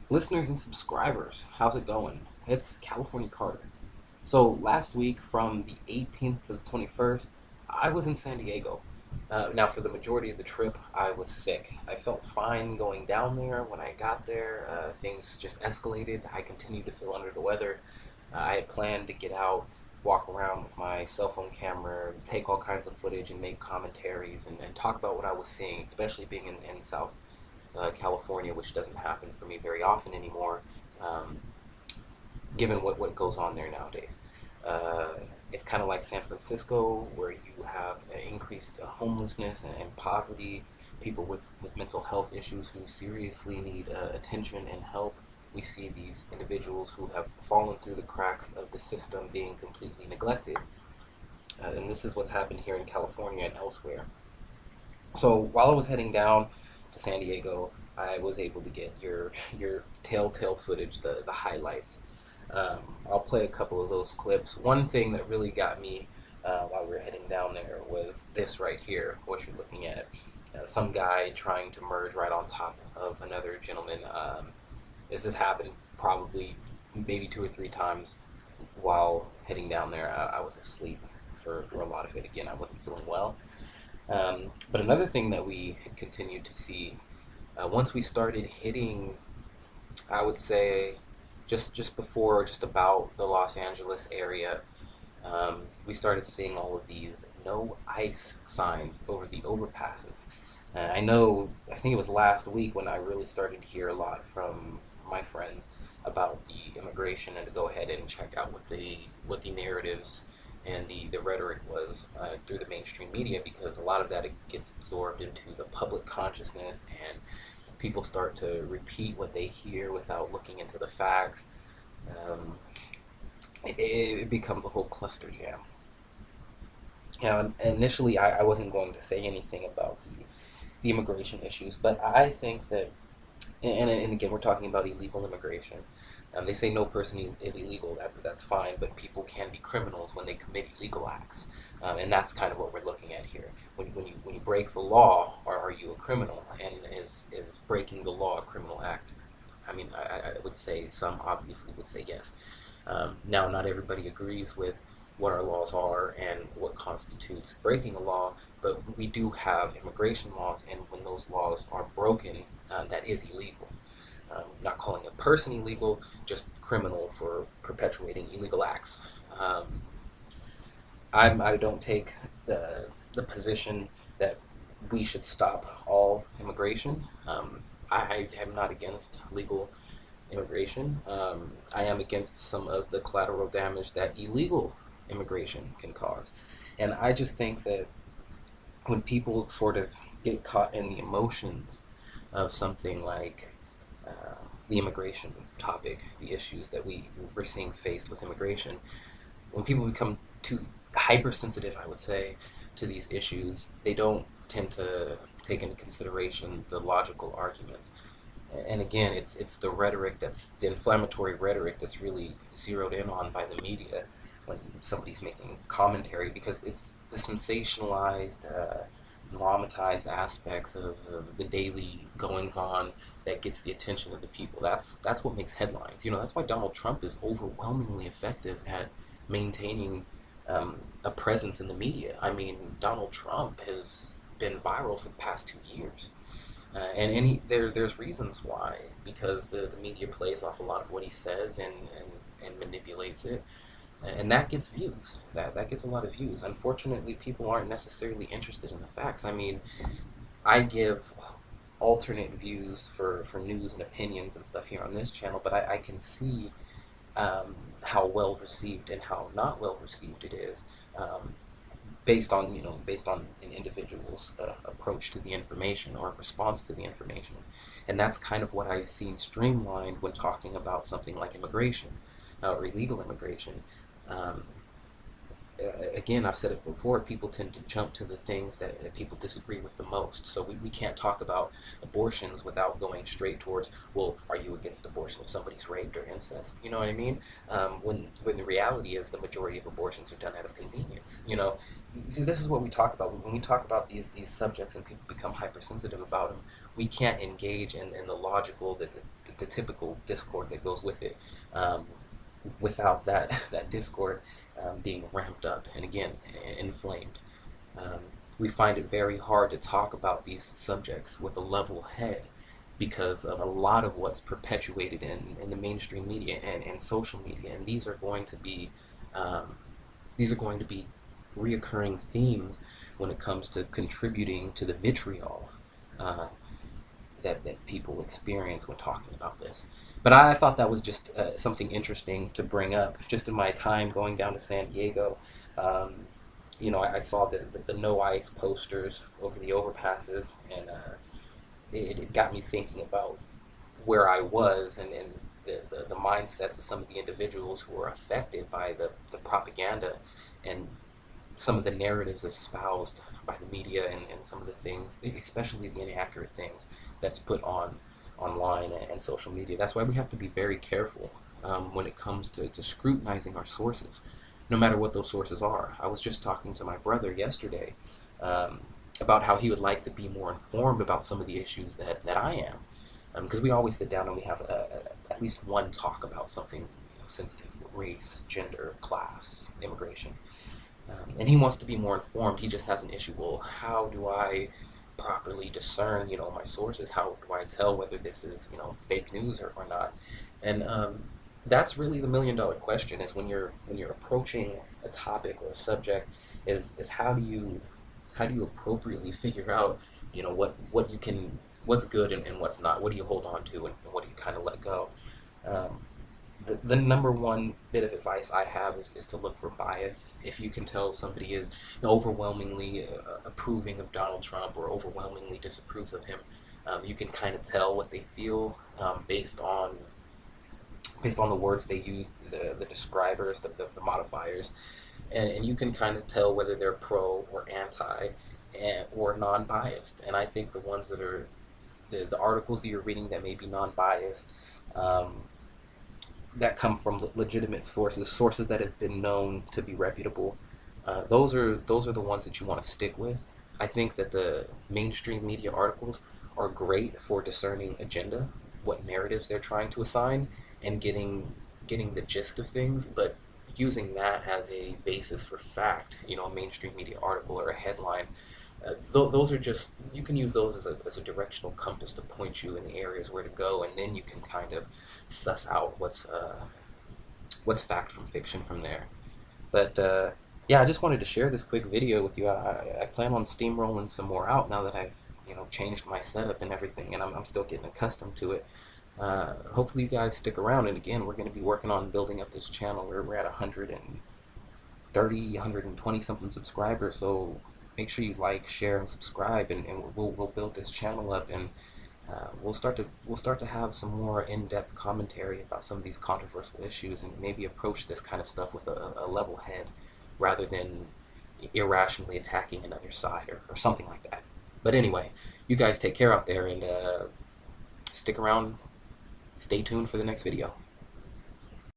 Listeners and subscribers, how's it going? It's California Carter. So last week, from the 18th to the 21st, I was in San Diego. Now, for the majority of the trip, I was sick. I felt fine going down there. When I got there, things just escalated. I continued to feel under the weather. I had planned to get out, walk around with my cell phone camera, take all kinds of footage, and make commentaries and talk about what I was seeing, especially being in South California, which doesn't happen for me very often anymore, um, given what goes on there nowadays. Uh, it's kind of like San Francisco, where you have increased homelessness and poverty, people with mental health issues who seriously need attention and help. We see these individuals who have fallen through the cracks of the system being completely neglected. And this is what's happened here in California and elsewhere. So while I was heading down to San Diego, I was able to get your telltale footage, the highlights. I'll play a couple of those clips. One thing that really got me while we were heading down there was this right here, what you're looking at. Some guy trying to merge right on top of another gentleman. This has happened probably maybe two or three times while heading down there. I was asleep for a lot of it. Again, I wasn't feeling well. But another thing that we had continued to see once we started hitting, I would say, just before, just about the Los Angeles area, we started seeing all of these no ice signs over the overpasses. I think it was last week when I really started to hear a lot from my friends about the immigration and to go ahead and check out what the narratives and the rhetoric was through the mainstream media, because a lot of that gets absorbed into the public consciousness, and people start to repeat what they hear without looking into the facts. Um, it becomes a whole cluster jam. Initially, I wasn't going to say anything about the immigration issues, but I think that, and again, we're talking about illegal immigration. They say no person is illegal. That's fine, but people can be criminals when they commit illegal acts, and that's kind of what we're looking at here. When you break the law, are you a criminal? And is breaking the law a criminal act? I mean, I would say some obviously would say yes. Now, not everybody agrees with what our laws are and what constitutes breaking a law, but we do have immigration laws, and when those laws are broken, that is illegal. Not calling a person illegal, just criminal for perpetuating illegal acts. Um, I don't take the position that we should stop all immigration. I am not against legal immigration. I am against some of the collateral damage that illegal immigration can cause. And I just think that when people sort of get caught in the emotions of something like the immigration topic, the issues that we're seeing faced with immigration, when people become too hypersensitive, I would say, to these issues, they don't tend to take into consideration the logical arguments. And again, it's the rhetoric, that's the inflammatory rhetoric, that's really zeroed in on by the media when somebody's making commentary, because it's the sensationalized, dramatized aspects of the daily goings on that gets the attention of the people. That's what makes headlines. That's why Donald Trump is overwhelmingly effective at maintaining a presence in the media. I mean, Donald Trump has been viral for the past 2 years. There's reasons why, because the media plays off a lot of what he says and manipulates it, and that gets views. That gets a lot of views. Unfortunately, people aren't necessarily interested in the facts. I mean, I give alternate views for news and opinions and stuff here on this channel, but I can see how well received and how not well received it is, based on an individual's approach to the information or response to the information. And that's kind of what I've seen streamlined when talking about something like immigration or illegal immigration. Um, Again, I've said it before, people tend to jump to the things that people disagree with the most. So we can't talk about abortions without going straight towards, well, are you against abortion if somebody's raped or incest? You know what I mean? When the reality is the majority of abortions are done out of convenience. This is what we talk about. When we talk about these subjects and people become hypersensitive about them, we can't engage in the logical, the the typical discord that goes with it, without that discord being ramped up and again inflamed. Um, we find it very hard to talk about these subjects with a level head because of a lot of what's perpetuated in the mainstream media and social media, and um, these are going to be reoccurring themes when it comes to contributing to the vitriol uh, that people experience when talking about this. But I thought that was just something interesting to bring up. Just in my time going down to San Diego, I saw the no ice posters over the overpasses, and it got me thinking about where I was and the mindsets of some of the individuals who were affected by the propaganda and some of the narratives espoused by the media and some of the things, especially the inaccurate things that's put online and social media. That's why we have to be very careful when it comes to scrutinizing our sources, no matter what those sources are. I was just talking to my brother yesterday about how he would like to be more informed about some of the issues that I am. Because we always sit down and we have at least one talk about something sensitive: race, gender, class, immigration. And he wants to be more informed. He just has an issue. Well, how do I properly discern, my sources? How do I tell whether this is, fake news or not? And that's really the $1,000,000 question: is when you're approaching a topic or a subject, is how do you appropriately figure out, what's good and what's not? What do you hold on to and what do you kind of let go? The number one bit of advice I have is to look for bias. If you can tell somebody is overwhelmingly approving of Donald Trump or overwhelmingly disapproves of him, you can kind of tell what they feel based on the words they use, the describers, the modifiers, and you can kind of tell whether they're pro or anti or non-biased. And I think the ones that are the articles that you're reading that may be non-biased, that come from legitimate sources that have been known to be reputable, those are the ones that you want to stick with. I think that the mainstream media articles are great for discerning agenda, what narratives they're trying to assign, and getting the gist of things, but using that as a basis for fact, a mainstream media article or a headline, those are just, you can use those as a directional compass to point you in the areas where to go, and then you can kind of suss out what's fact from fiction from there. But yeah, I just wanted to share this quick video with you. I plan on steamrolling some more out now that I've changed my setup and everything, and I'm still getting accustomed to it. Hopefully you guys stick around, and again, we're going to be working on building up this channel. We're at 120 something subscribers, so make sure you like, share, and subscribe, and we'll build this channel up, and we'll start to have some more in-depth commentary about some of these controversial issues, and maybe approach this kind of stuff with a level head rather than irrationally attacking another side or something like that. But anyway, you guys take care out there, and stick around. Stay tuned for the next video.